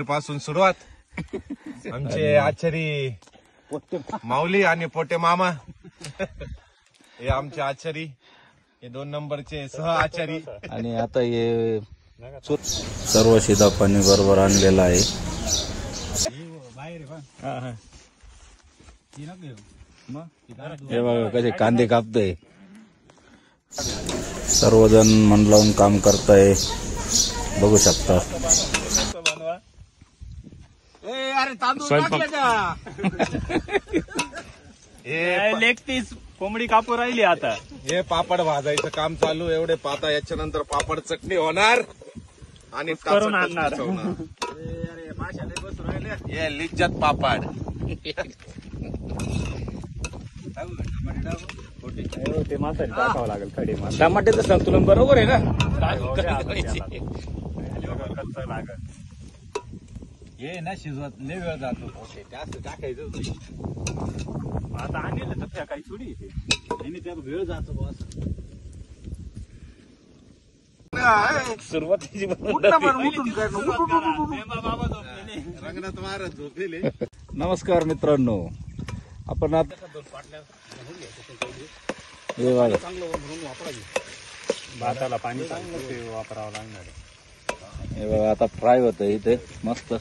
पासून सुरुवात आमचे आचारी माऊली आणि पोटे मामा हे आमचे आचारी, हे 2 नंबरचे सह आचारी. आणि आता हे सर्व शिदा पाणी बरोबर आणलेलं आहे. हे बघा कसे कांदे कापतोय. सर्वजण मन लावून काम करताय, बघू शकता. लेग पीस कोंबडी कापू राहिली आता. हे पापड भाजायचं काम चालू. एवढे पाता याच्यानंतर पापड चटणी होणार आणि करून आणणार. हे लिज्जत पापड. ते मात्र टाकावं लागेल खडे. टमाट्याचं संतुलन बरोबर आहे ना. हे ना शिजवत लय वेळ जातो. जास्त टाकायचं आता आणलं तर त्या काही थोडी त्यात वेळ जातो बॉस. सुरुवातीची रंगणात मारत झोपेले. नमस्कार मित्रांनो, आपण आता हे बघा भाताला पाणी वापरावं लागणार. हे बघा आता फ्राय होतं इथे मस्त.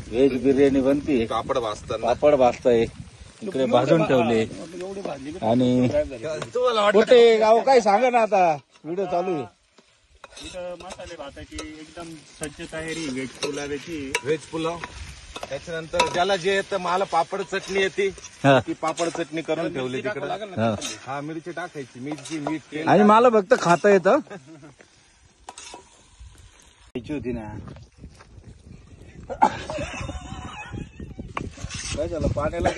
व्हेज बिर्याणी बनती. पापड भाजताना पापड भाजताय इकडे भाजून ठेवले. आणि कुठे गाव काय सांगा ना, आता व्हिडिओ चालू आहे. इथं मसाले भाताची एकदम सज्ज तयारी. व्हेज पुलावाची. व्हेज पुलाव. त्याच्यानंतर ज्याला जे येतं मला पापड चटणी येते, ती पापड चटणी करून ठेवली तिकडे. हा मिरची टाकायची, मिरची मीठ तेल. आणि मला फक्त खाता येतं. होती ना काय झालं पाण्याला.